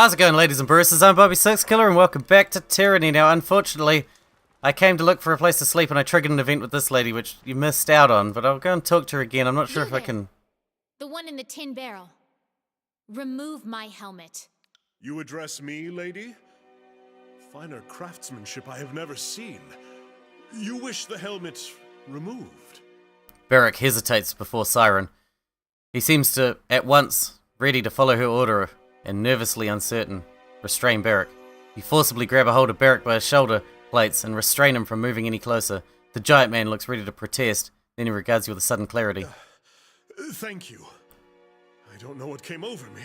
How's it going, ladies and baristas? I'm Bobby Sixkiller and welcome back to Tyranny. Now, unfortunately, I came to look for a place to sleep and I triggered an event with this lady, which you missed out on, but I'll go and talk to her again. I'm not sure if I can... The one in the tin barrel. Remove my helmet. You address me, lady? Finer craftsmanship I have never seen. You wish the helmet removed? Beric hesitates before Siren. He seems to, at once, ready to follow her order and nervously uncertain. Restrain Beric. You forcibly grab a hold of Beric by his shoulder plates and restrain him from moving any closer. The giant man looks ready to protest, then he regards you with a sudden clarity. Thank you. I don't know what came over me.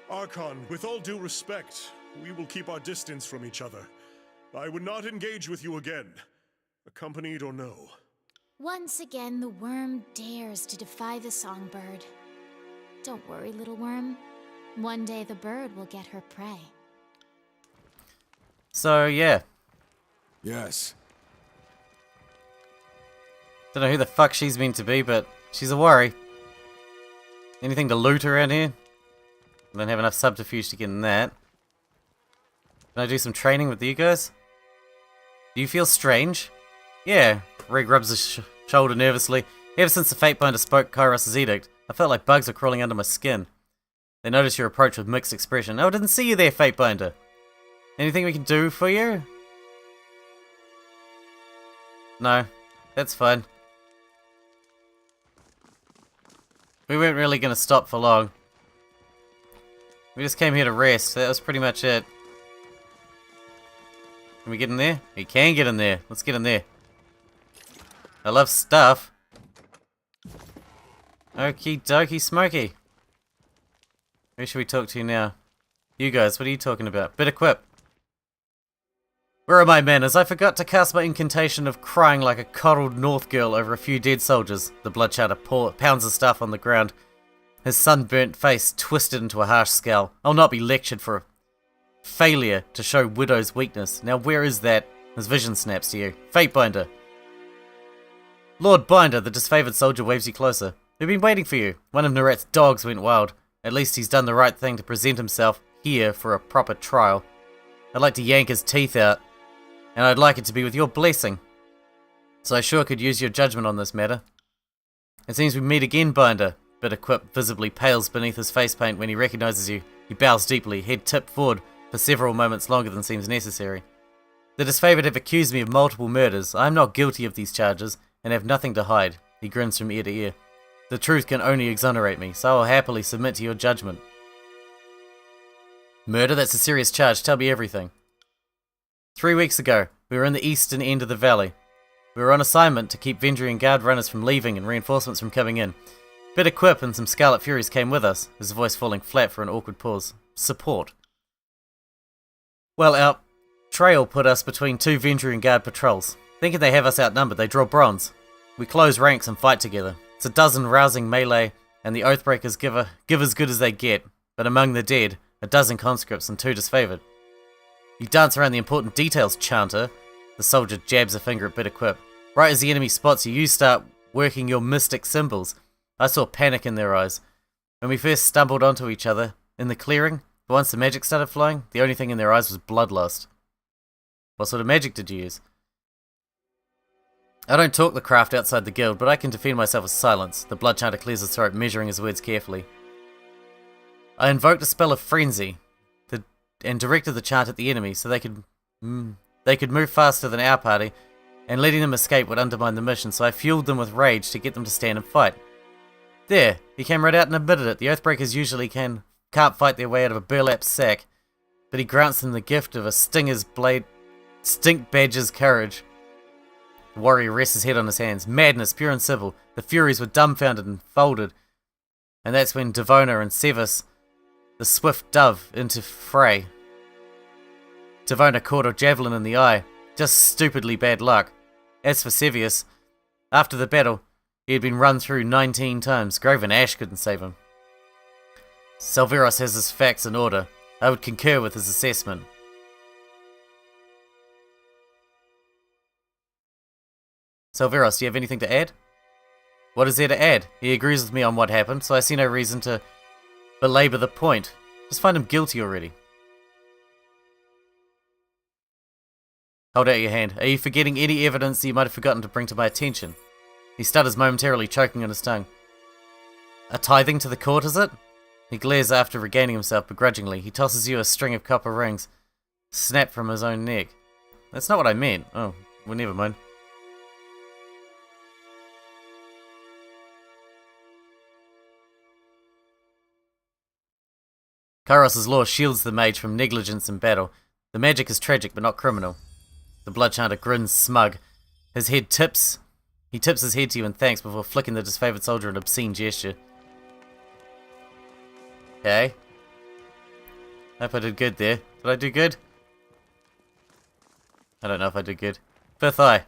Archon, with all due respect, we will keep our distance from each other. I would not engage with you again, accompanied or no. Once again, the worm dares to defy the songbird. Don't worry, little worm. One day the bird will get her prey. So, yeah. Yes. Don't know who the fuck she's meant to be, but she's a worry. Anything to loot around here? I don't have enough subterfuge to get in that. Can I do some training with you guys? Do you feel strange? Yeah. Reg rubs his shoulder nervously. Ever since the Fatebinder spoke Kairos' edict, I felt like bugs were crawling under my skin. They noticed your approach with mixed expression. Oh, I didn't see you there, Fatebinder. Anything we can do for you? No, that's fine. We weren't really going to stop for long. We just came here to rest. That was pretty much it. Can we get in there? We can get in there. Let's get in there. I love stuff. Okie dokie smoky. Who should we talk to now? You guys, what are you talking about? Bit equip. Where are my manners? I forgot to cast my incantation of crying like a coddled North girl over a few dead soldiers. The bloodshouter pounds his staff on the ground. His sunburnt face twisted into a harsh scowl. I'll not be lectured for a failure to show Widow's weakness. Now where is that? His vision snaps to you. Fatebinder. Lord Binder, the disfavored soldier, waves you closer. We've been waiting for you. One of Narat's dogs went wild. At least he's done the right thing to present himself here for a proper trial. I'd like to yank his teeth out, and I'd like it to be with your blessing. So I sure could use your judgment on this matter. It seems we meet again, Binder. Bit equipped visibly pales beneath his face paint when he recognizes you. He bows deeply, head tipped forward for several moments longer than seems necessary. The disfavored have accused me of multiple murders. I am not guilty of these charges, and have nothing to hide. He grins from ear to ear. The truth can only exonerate me, so I will happily submit to your judgment. Murder? That's a serious charge. Tell me everything. 3 weeks ago, we were in the eastern end of the valley. We were on assignment to keep Vendrian guard runners from leaving and reinforcements from coming in. Bit equip and some Scarlet Furies came with us, his voice falling flat for an awkward pause. Support. Well, our trail put us between two Vendrian guard patrols. Thinking they have us outnumbered, they draw bronze. We close ranks and fight together. It's a dozen rousing melee, and the Oathbreakers give as good as they get, but among the dead, a dozen conscripts and 2 disfavored. You dance around the important details, Chanter. The soldier jabs a finger at Bit equip. Right as the enemy spots you, you start working your mystic symbols. I saw panic in their eyes. When we first stumbled onto each other, in the clearing, but once the magic started flowing, the only thing in their eyes was bloodlust. What sort of magic did you use? I don't talk the craft outside the guild, but I can defend myself with silence. The blood chanter clears his throat, measuring his words carefully. I invoked a spell of frenzy, and directed the chant at the enemy so they could move faster than our party, and letting them escape would undermine the mission, so I fueled them with rage to get them to stand and fight. There, he came right out and admitted it. The Oathbreakers usually can't fight their way out of a burlap sack, but he grants them the gift of a stink badger's courage. The warrior rests his head on his hands. Madness, pure and simple. The Furies were dumbfounded and folded. And that's when Devona and Sevis, the swift dove, into fray. Devona caught a javelin in the eye. Just stupidly bad luck. As for Sevius, after the battle, he had been run through 19 times. Graven Ash couldn't save him. Salveros has his facts in order. I would concur with his assessment. Salveros, do you have anything to add? What is there to add? He agrees with me on what happened, so I see no reason to belabor the point. Just find him guilty already. Hold out your hand. Are you forgetting any evidence that you might have forgotten to bring to my attention? He stutters momentarily, choking on his tongue. A tithing to the court, is it? He glares after regaining himself begrudgingly. He tosses you a string of copper rings, snapped from his own neck. That's not what I meant. Oh, well, never mind. Kairos' law shields the mage from negligence in battle. The magic is tragic, but not criminal. The bloodchanter grins smug. His head tips. He tips his head to you in thanks before flicking the disfavored soldier an obscene gesture. Okay. Hope I did good there. Did I do good? I don't know if I did good. Fifth Eye.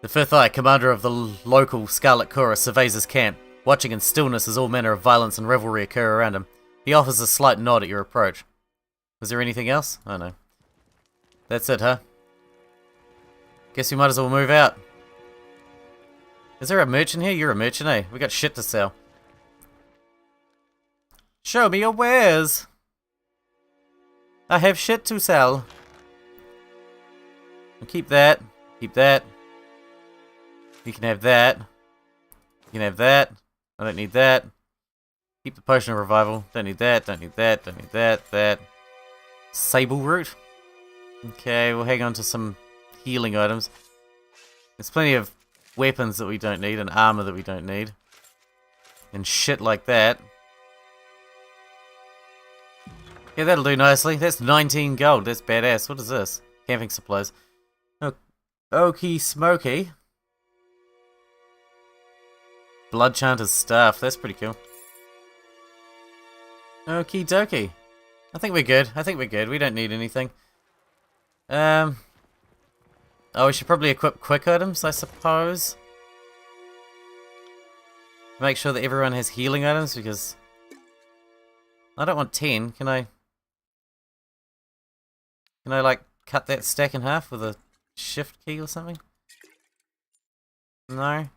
The Fifth Eye, commander of the local Scarlet Chorus, surveys his camp, watching in stillness as all manner of violence and revelry occur around him. He offers a slight nod at your approach. Was there anything else? Oh no. That's it, huh? Guess we might as well move out. Is there a merchant here? You're a merchant, eh? We got shit to sell. Show me your wares. I have shit to sell. I'll keep that. Keep that. You can have that. You can have that. I don't need that. Keep the potion of revival. Don't need that. Don't need that. Don't need that. That. Sable root. Okay, we'll hang on to some healing items. There's plenty of weapons that we don't need and armor that we don't need. And shit like that. Yeah, that'll do nicely. That's 19 gold. That's badass. What is this? Camping supplies. Oh, Okie smoky. Bloodchanter's staff. That's pretty cool. Okie dokie. I think we're good. I think we're good. We don't need anything. Oh, we should probably equip quick items, I suppose. Make sure that everyone has healing items, because I don't want 10. Can I like cut that stack in half with a shift key or something? No.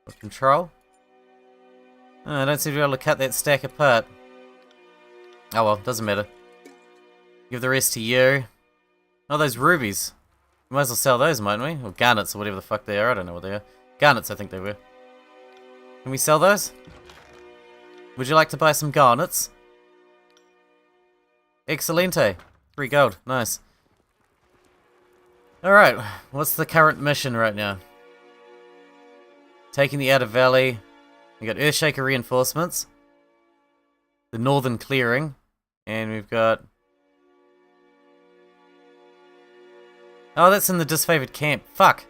Or control? Oh, I don't seem to be able to cut that stack apart. Oh well, doesn't matter. Give the rest to you. Oh, those rubies. We might as well sell those, mightn't we? Or garnets, or whatever the fuck they are. I don't know what they are. Garnets, I think they were. Can we sell those? Would you like to buy some garnets? Excelente. 3 gold. Nice. Alright, what's the current mission right now? Taking the Outer Valley. We got Earthshaker reinforcements. The Northern Clearing. And we've got... Oh, that's in the disfavored camp. Fuck.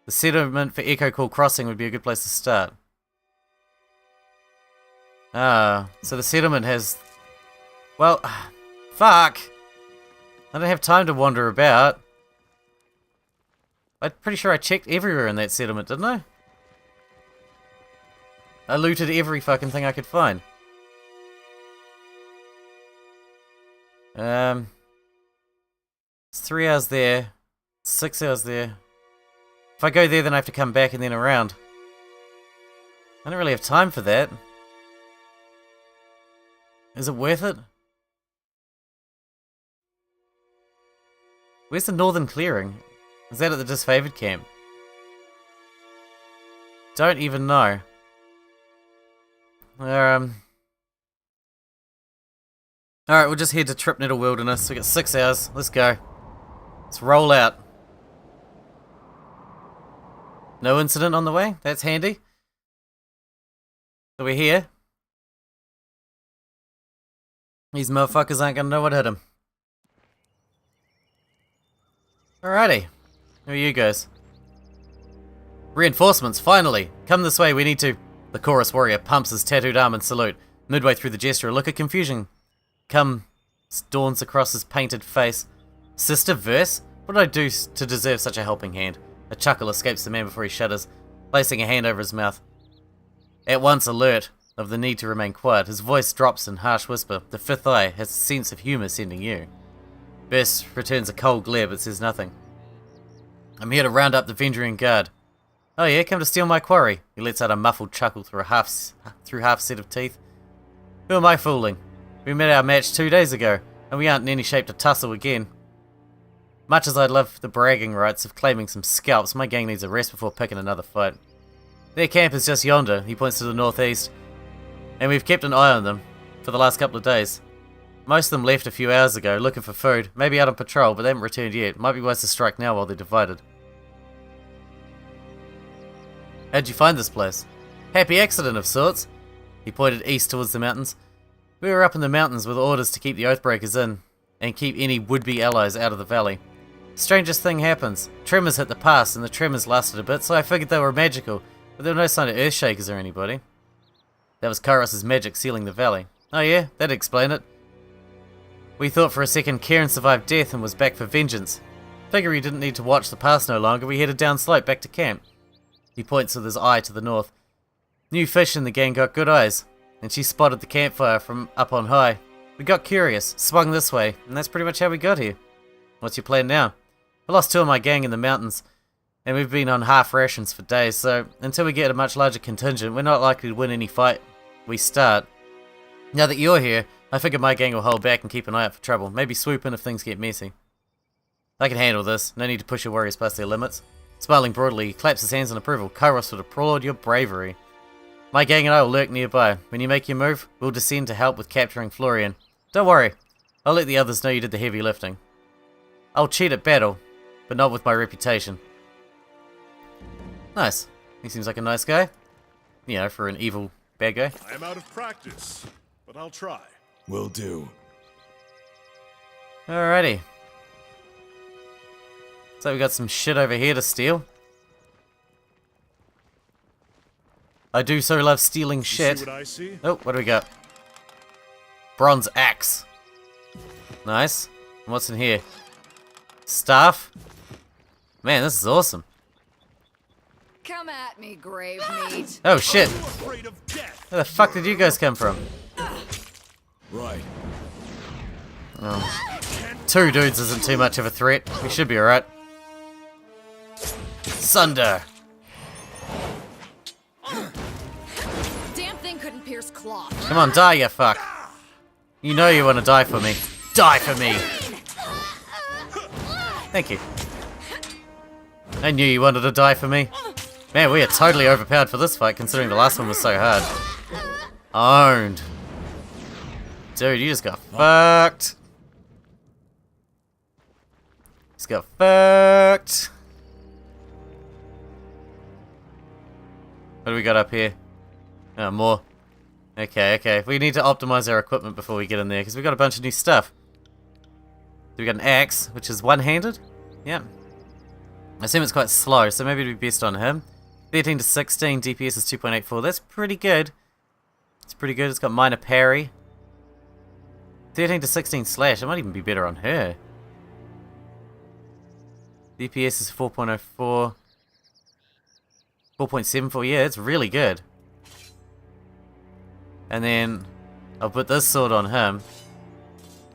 The settlement for Echo Call Crossing would be a good place to start. Ah, so the settlement has... Well, fuck. I don't have time to wander about. I'm pretty sure I checked everywhere in that settlement, didn't I? I looted every fucking thing I could find. It's 3 hours there. 6 hours there. If I go there, then I have to come back and then around. I don't really have time for that. Is it worth it? Where's the Northern Clearing? Is that at the disfavored camp? Don't even know. Alright, we'll just head to Tripnettle Wilderness. We got 6 hours. Let's go. Let's roll out. No incident on the way? That's handy. So we're here. These motherfuckers aren't gonna know what hit them. Alrighty. Who are you guys? Reinforcements, finally! Come this way, we need to... The chorus warrior pumps his tattooed arm in salute. Midway through the gesture, a look of confusion dawns across his painted face. Sister Verse? What did I do to deserve such a helping hand? A chuckle escapes the man before he shudders, placing a hand over his mouth. At once alert of the need to remain quiet, his voice drops in harsh whisper. The Fifth Eye has a sense of humour sending you. Verse returns a cold glare but says nothing. I'm here to round up the Vendrian Guard. Oh yeah, come to steal my quarry. He lets out a muffled chuckle through half set of teeth. Who am I fooling? We met our match 2 days ago, and we aren't in any shape to tussle again. Much as I'd love the bragging rights of claiming some scalps, my gang needs a rest before picking another fight. Their camp is just yonder, he points to the northeast, and we've kept an eye on them for the last couple of days. Most of them left a few hours ago, looking for food, maybe out on patrol, but they haven't returned yet. Might be wise to strike now while they're divided. How'd you find this place? Happy accident of sorts. He pointed east towards the mountains. We were up in the mountains with orders to keep the Oathbreakers in, and keep any would-be allies out of the valley. Strangest thing happens. Tremors hit the pass, and the tremors lasted a bit, so I figured they were magical, but there were no sign of Earthshakers or anybody. That was Kairos' magic sealing the valley. Oh yeah, that'd explain it. We thought for a second Kieran survived death and was back for vengeance. Figure he didn't need to watch the pass no longer, we headed down slope back to camp. He points with his eye to the north. New fish in the gang got good eyes, and she spotted the campfire from up on high. We got curious, swung this way, and that's pretty much how we got here. What's your plan now? I lost 2 of my gang in the mountains, and we've been on half rations for days, so until we get a much larger contingent, we're not likely to win any fight we start. Now that you're here, I figure my gang will hold back and keep an eye out for trouble. Maybe swoop in if things get messy. I can handle this. No need to push your warriors past their limits. Smiling broadly, he claps his hands in approval. Kairos would applaud your bravery. My gang and I will lurk nearby. When you make your move, we'll descend to help with capturing Florian. Don't worry. I'll let the others know you did the heavy lifting. I'll cheat at battle, but not with my reputation. Nice. He seems like a nice guy. You know, for an evil bad guy. I am out of practice, but I'll try. Will do. Alrighty. So we got some shit over here to steal. I do so love stealing shit. See what I see? Oh, what do we got? Bronze axe. Nice. And what's in here? Staff. Man, this is awesome. Come at me, grave meat. Oh shit. Are you afraid of death? Where the fuck did you guys come from? Right. Oh. 2 dudes isn't too much of a threat. We should be alright. Sunder. Damn thing couldn't pierce cloth. Come on, die, you fuck. You know you want to die for me. Die for me. Thank you. I knew you wanted to die for me. Man, we are totally overpowered for this fight, considering the last one was so hard. Owned. Dude, you just got fucked. Just got fucked. What do we got up here? Oh, more. Okay, okay. We need to optimize our equipment before we get in there, because we got a bunch of new stuff. We got an axe, which is one-handed. Yeah. I assume it's quite slow, so maybe it'd be best on him. 13 to 16, DPS is 2.84. That's pretty good. It's pretty good. It's got minor parry. 13 to 16 slash. It might even be better on her. DPS is 4.04. 4.74. Yeah, it's really good. And then I'll put this sword on him.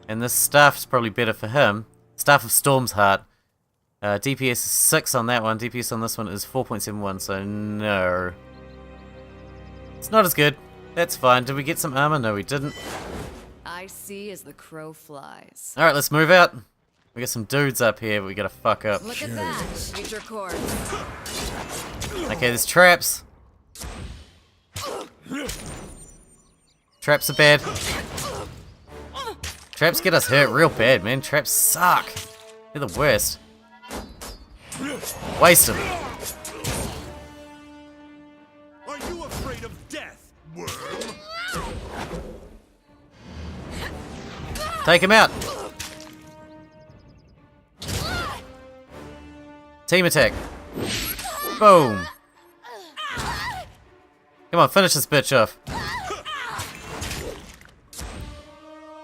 And this staff's probably better for him. Staff of Storm's Heart. DPS is 6 on that one. DPS on this one is 4.71, so no. It's not as good. That's fine. Did we get some armor? No, we didn't. I see as the crow flies. Alright, let's move out. We got some dudes up here, but we gotta fuck up. Look at that. Future course. Okay, there's traps. Traps are bad. Traps get us hurt real bad, man. Traps suck. They're the worst. Waste them. Are you afraid of death, worm? Take him out. Team attack. Boom. Come on, finish this bitch off.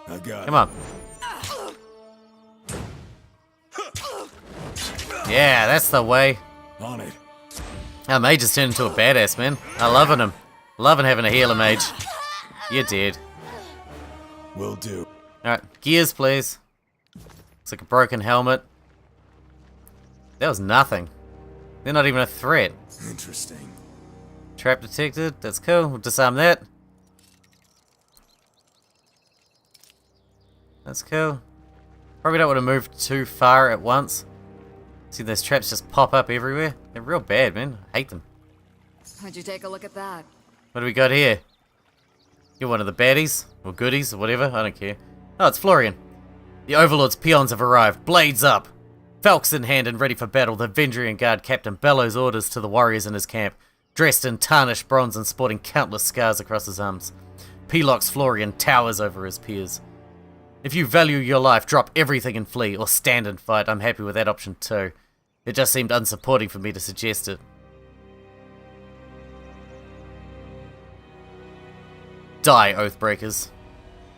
I got Come on. Yeah, that's the way. On it. Our mage has turned into a badass, man. I loving him. Loving having a healer mage. You're dead. Will do. Alright, gears please. Looks like a broken helmet. That was nothing. They're not even a threat. Interesting. Trap detected. That's cool. We'll disarm that. That's cool. Probably don't want to move too far at once. See those traps just pop up everywhere? They're real bad, man. I hate them. How'd you take a look at that? What do we got here? You're one of the baddies, or goodies, or whatever. I don't care. Oh, it's Florian. The Overlord's peons have arrived. Blades up. Falcons in hand and ready for battle, the Vendrian Guard captain bellows orders to the warriors in his camp, dressed in tarnished bronze and sporting countless scars across his arms. Peloc's Florian towers over his peers. If you value your life, drop everything and flee, or stand and fight. I'm happy with that option too. It just seemed unsupporting for me to suggest it. Die, Oathbreakers.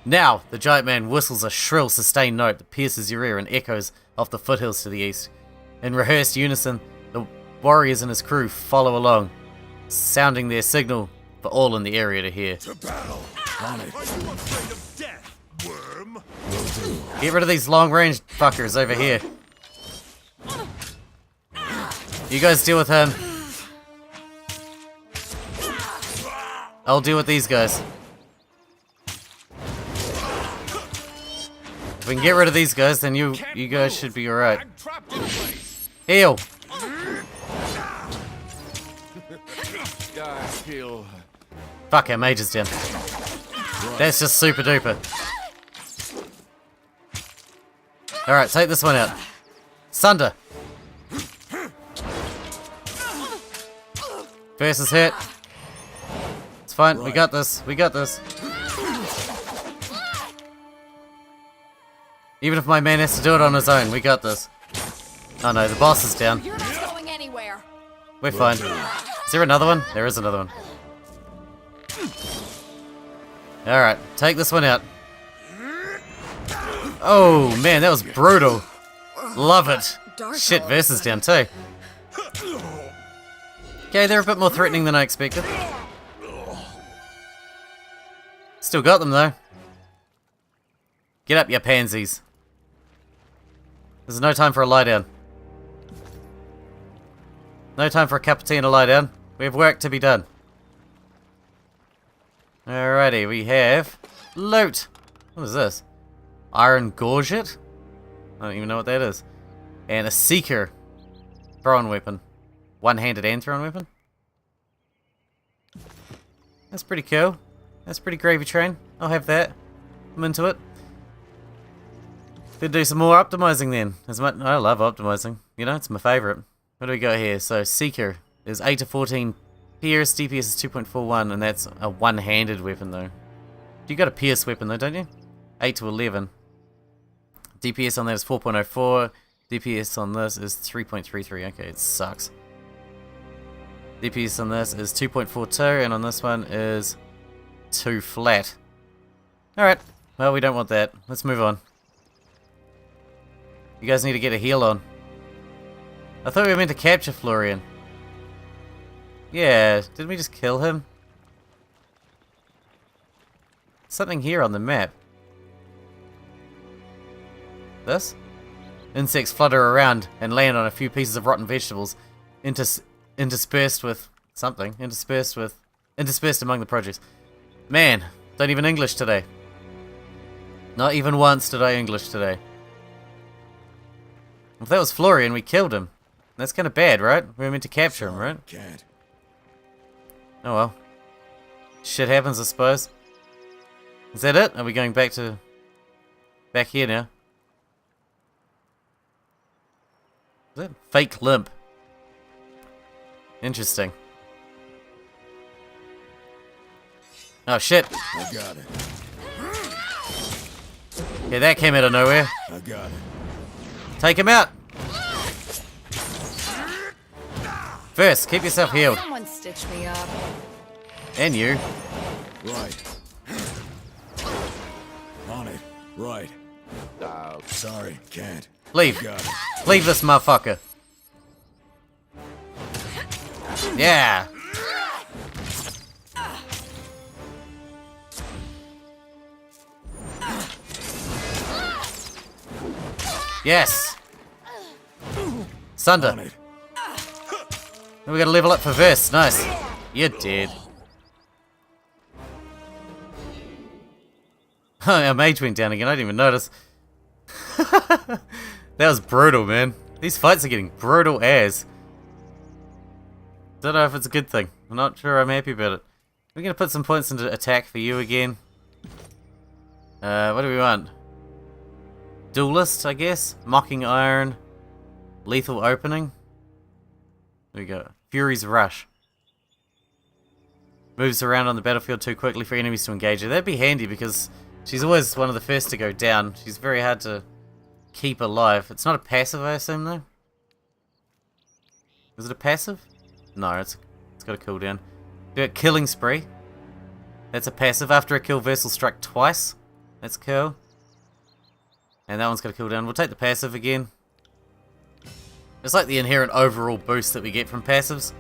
Now, the giant man whistles a shrill, sustained note that pierces your ear and echoes off the foothills to the east. In rehearsed unison, the warriors and his crew follow along, sounding their signal for all in the area to hear. To battle! On it. Are you afraid of death, worm? Get rid of these long-range fuckers over here. You guys deal with him. I'll deal with these guys. If we can get rid of these guys, then you guys should be alright. Heal! Fuck, our mage is down. That's just super duper. Alright, take this one out. Sunder! First is hit. It's fine, we got this, we got this. Even if my man has to do it on his own, we got this. Oh no, the boss is down. You're not going anywhere. We're fine. Is there another one? There is another one. Alright, take this one out. Oh man, that was brutal. Love it. Shit, Verse is down too. Okay, they're a bit more threatening than I expected. Still got them though. Get up, you pansies. There's no time for a lie down. No time for a cup of tea and a lie down. We have work to be done. Alrighty, we have loot. What is this? Iron gorget? I don't even know what that is. And a seeker thrown weapon. One-handed and thrown weapon. That's pretty cool. That's pretty gravy train. I'll have that. I'm into it. Could do some more optimizing then. I love optimizing. You know, it's my favorite. What do we got here? So Seeker is 8 to 14 pierce, DPS is 2.41, and that's a one-handed weapon though. You got a pierce weapon though, don't you? 8 to 11. DPS on that is 4.04. DPS on this is 3.33. Okay, it sucks. DPS on this is 2.42, and on this one is 2 flat. Alright, well we don't want that. Let's move on. You guys need to get a heal on. I thought we were meant to capture Florian. Yeah, didn't we just kill him? Something here on the map. This? Insects flutter around and land on a few pieces of rotten vegetables, interspersed with something. Interspersed among the produce. Man, don't even English today. Not even once did I English today. If that was Florian, we killed him. That's kind of bad, right? We were meant to capture him, right? Can't. Oh well. Shit happens, I suppose. Is that it? Are we going back here now? Is that fake limp? Interesting. Oh shit. I got it. Yeah, that came out of nowhere. I got it. Take him out! First, keep yourself healed. Someone stitch me up. And you. Right. On it. Right. Sorry, can't. Leave. Got it. Leave this motherfucker. Yeah. Yes. Sunder. On it. We gotta level up for Verse. Nice. You're dead. Our mage went down again, I didn't even notice. That was brutal, man. These fights are getting brutal as. Don't know if it's a good thing. I'm not sure I'm happy about it. We're going to put some points into attack for you again. What do we want? Duelist, I guess. Mocking Iron. Lethal Opening. There we go. Fury's Rush. Moves around on the battlefield too quickly for enemies to engage her. That'd be handy because she's always one of the first to go down. She's very hard to keep alive. It's not a passive, I assume, though. Is it a passive? No, it's got a cooldown. Do it. Killing Spree. That's a passive. After a kill, Versal Strike twice. That's cool. And that one's got a cooldown. We'll take the passive again. It's like the inherent overall boost that we get from passives.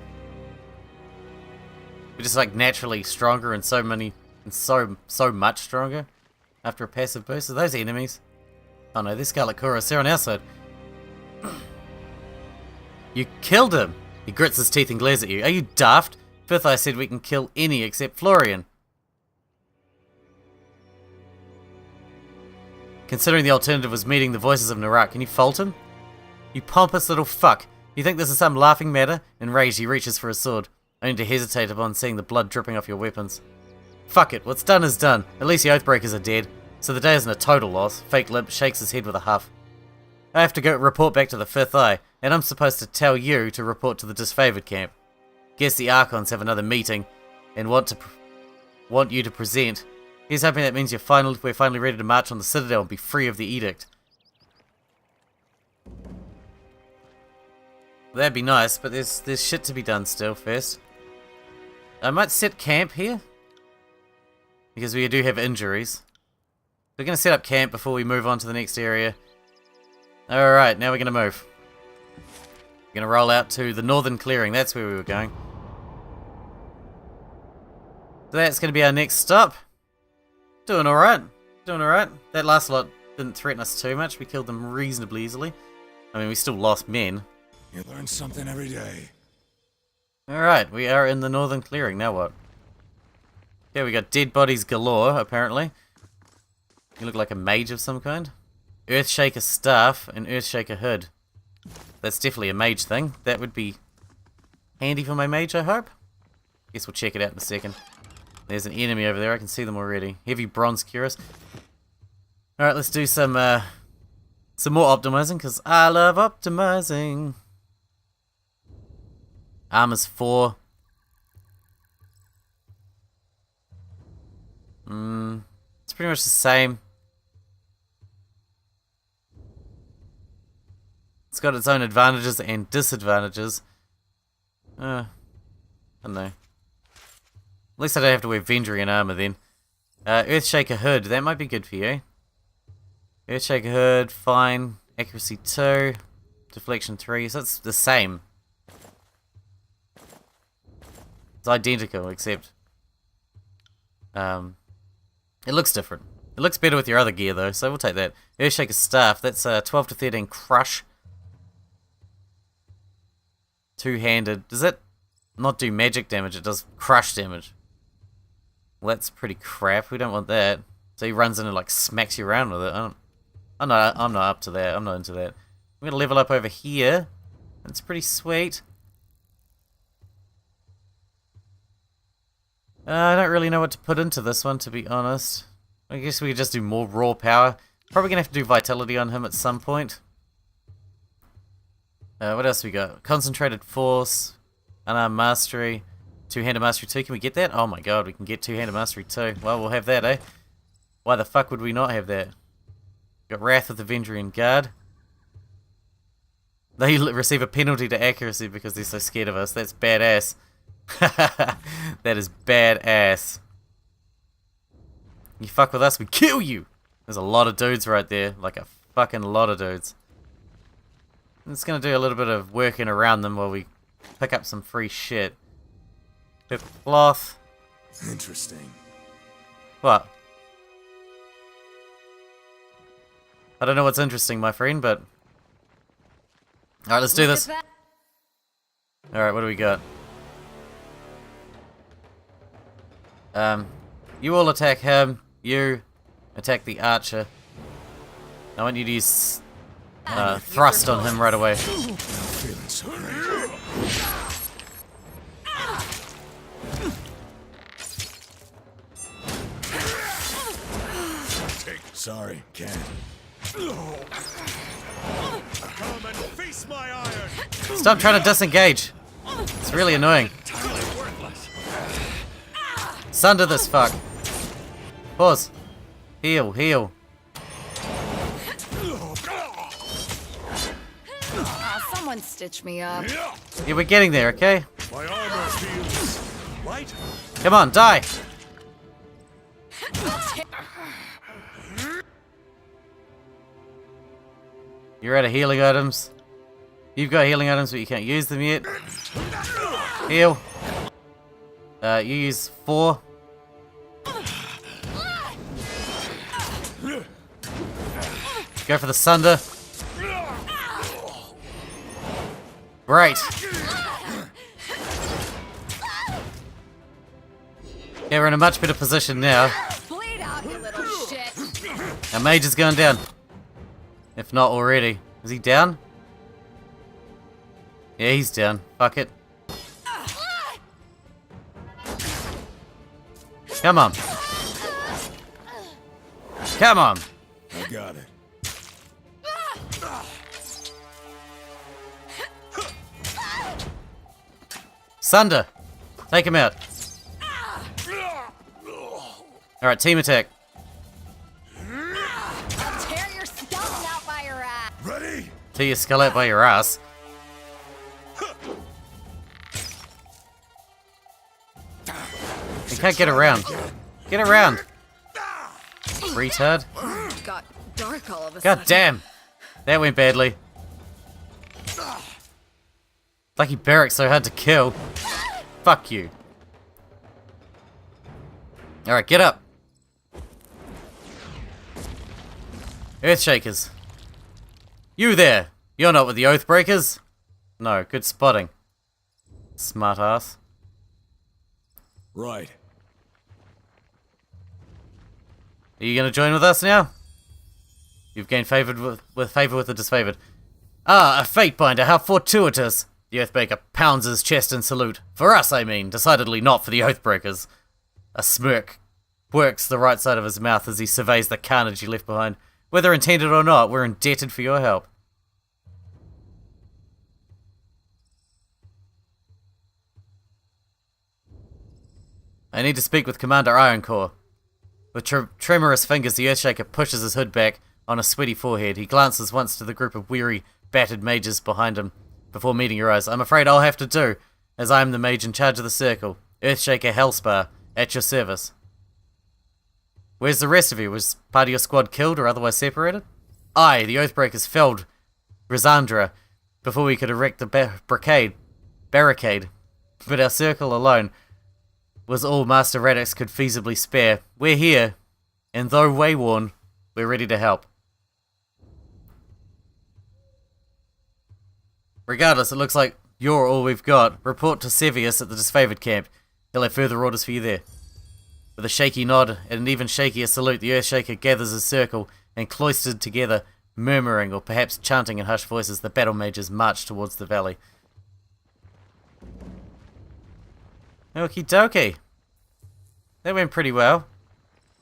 We're just like naturally stronger and so much stronger after a passive boost. Are those enemies? Oh no, they're Scarlet Chorus. They're on our side. You killed him! He grits his teeth and glares at you. Are you daft? Fifth Eye said we can kill any except Florian. Considering the alternative was meeting the voices of Narak, can you fault him? You pompous little fuck. You think this is some laughing matter? Enraged, he reaches for his sword, only to hesitate upon seeing the blood dripping off your weapons. Fuck it, what's done is done. At least the Oathbreakers are dead, so the day isn't a total loss. Fake Limp shakes his head with a huff. I have to go report back to the Fifth Eye, and I'm supposed to tell you to report to the disfavored camp. Guess the Archons have another meeting, and want you to present. Here's hoping that means we're finally ready to march on the Citadel and be free of the edict. That'd be nice, but there's shit to be done still first. I might set camp here, because we do have injuries. We're going to set up camp before we move on to the next area. Alright, now we're going to move. We're going to roll out to the northern clearing. That's where we were going. So that's going to be our next stop. Doing alright. Doing alright. That last lot didn't threaten us too much. We killed them reasonably easily. I mean, we still lost men. You learn something every day. Alright, we are in the northern clearing. Now what? Okay, we got dead bodies galore, apparently. You look like a mage of some kind. Earthshaker staff and Earthshaker hood. That's definitely a mage thing. That would be handy for my mage, I hope. Guess we'll check it out in a second. There's an enemy over there. I can see them already. Heavy bronze cuirass. Alright, let's do some more optimizing, because I love optimizing. Armor's 4. It's pretty much the same. It's got its own advantages and disadvantages. I don't know. At least I don't have to wear Vendrian armor then. Earthshaker hood, that might be good for you. Earthshaker hood, fine. Accuracy 2. Deflection 3, so it's the same. It's identical, except it looks different. It looks better with your other gear though, so we'll take that. Earthshaker staff, that's 12 to 13 crush. Two-handed. Does that not do magic damage? It does crush damage. Well, that's pretty crap. We don't want that. So he runs in and like smacks you around with it. I'm not up to that. I'm not into that. We're gonna level up over here. That's pretty sweet. I don't really know what to put into this one, to be honest. I guess we could just do more raw power. Probably gonna have to do vitality on him at some point. What else we got? Concentrated force, unarmed mastery, two-handed mastery 2. Can we get that? Oh my god, we can get two-handed mastery 2. Well, we'll have that, eh? Why the fuck would we not have that? Got Wrath of the Vendrian Guard. They receive a penalty to accuracy because they're so scared of us. That's badass. That is badass. You fuck with us, we kill you! There's a lot of dudes right there. Like a fucking lot of dudes. It's gonna do a little bit of working around them while we pick up some free shit. Purple cloth. Interesting. What? I don't know what's interesting, my friend, but... Alright, let's do this. Alright, what do we got? You all attack him. You Attack the archer. I want you to use thrust on him right away. Feeling so great. Sorry, can't. Come and face my iron! Stop trying to disengage. It's really annoying. Sunder this fuck. Pause. Heal, heal. Someone stitch me up. Yeah, we're getting there, okay? My armor feels light. Come on, die! You're out of healing items. You've got healing items, but you can't use them yet. Heal. You use 4. Go for the sunder. Great. Yeah, we're in a much better position now. Bleed out, you little shit. Our mage is going down. If not already. Is he down? Yeah, he's down. Fuck it. Come on. Come on. I got it. Sunder. Take him out. Alright, team attack. I'll tear your skull out by your ass. Ready? Tear your skull out by your ass. You can't get around. Get around. Retard. Got dark all of a God sudden. damn. That went badly. Lucky Barrack's so hard to kill. Fuck you. Alright, get up. Earthshakers. You there. You're not with the Oathbreakers. No, good spotting. Smart ass. Right. Are you gonna join with us now? You've gained favor with the disfavored. Ah, a fate binder, how fortuitous! The Oathbreaker pounds his chest in salute. For us, I mean, decidedly not for the Oathbreakers. A smirk works the right side of his mouth as he surveys the carnage he left behind. Whether intended or not, we're indebted for your help. I need to speak with Commander Ironcore. With tremorous fingers, the Earthshaker pushes his hood back on a sweaty forehead. He glances once to the group of weary, battered mages behind him before meeting your eyes. I'm afraid I'll have to do, as I am the mage in charge of the circle. Earthshaker Hellspar, at your service. Where's the rest of you? Was part of your squad killed or otherwise separated? Aye, the Oathbreakers felled Rosandra before we could erect the barricade. But our circle alone was all Master Radix could feasibly spare. We're here, and though wayworn, we're ready to help. Regardless, it looks like you're all we've got. Report to Sevius at the disfavored camp. He'll have further orders for you there. With a shaky nod and an even shakier salute, the Earthshaker gathers his circle, and cloistered together, murmuring or perhaps chanting in hushed voices, the battle mages march towards the valley. Okie dokie. That went pretty well.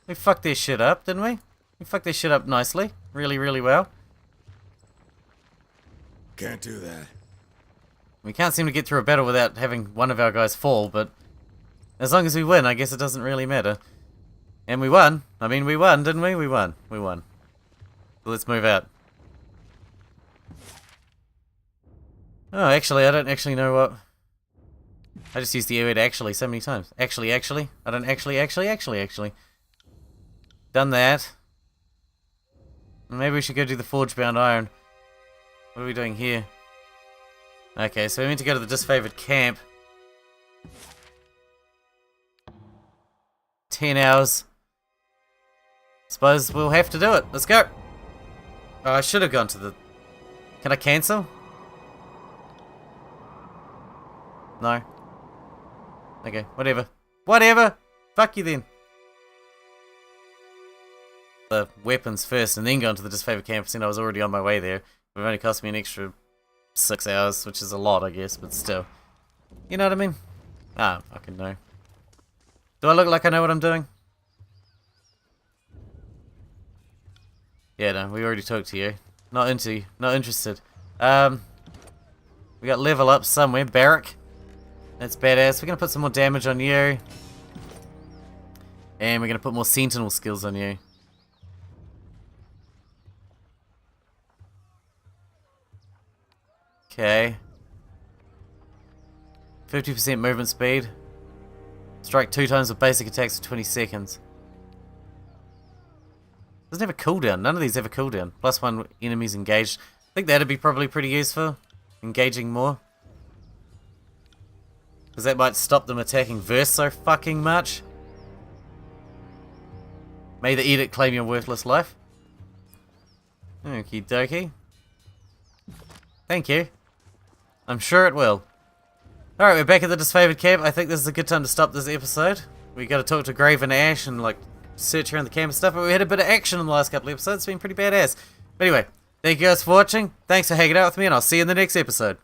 We fucked their shit up, didn't we? We fucked their shit up nicely. Really, really well. Can't do that. We can't seem to get through a battle without having one of our guys fall, but as long as we win, I guess it doesn't really matter. And we won. I mean, we won, didn't we? We won. We won. So let's move out. Oh, actually, I don't actually know what... I just used the word actually so many times. Actually. I don't actually. Done that. Maybe we should go do the Forge-bound iron. What are we doing here? Okay, so we meant to go to the disfavored camp. 10 hours. Suppose we'll have to do it. Let's go. Oh, I should have gone to the... Can I cancel? No. Okay, whatever. Whatever! Fuck you then. the weapons first and then go into the disfavored camp, and I was already on my way there. It would only cost me an extra 6 hours, which is a lot, I guess, but still. You know what I mean? Ah, fucking no. Do I look like I know what I'm doing? Yeah, no, we already talked to you. Not interested. We got level up somewhere. Barrack. That's badass. We're gonna put some more damage on you. And we're gonna put more sentinel skills on you. Okay. 50% movement speed. Strike 2 times with basic attacks for 20 seconds. Doesn't have a cooldown. None of these have a cooldown. +1 enemies engaged. I think that'd be probably pretty useful. Engaging more. Because that might stop them attacking Verse so fucking much. May the edict claim your worthless life. Okie dokie. Thank you. I'm sure it will. Alright, we're back at the disfavored camp. I think this is a good time to stop this episode. We gotta talk to Grave and Ash and like search around the camp and stuff, but we had a bit of action in the last couple of episodes. It's been pretty badass. But anyway, thank you guys for watching. Thanks for hanging out with me, and I'll see you in the next episode.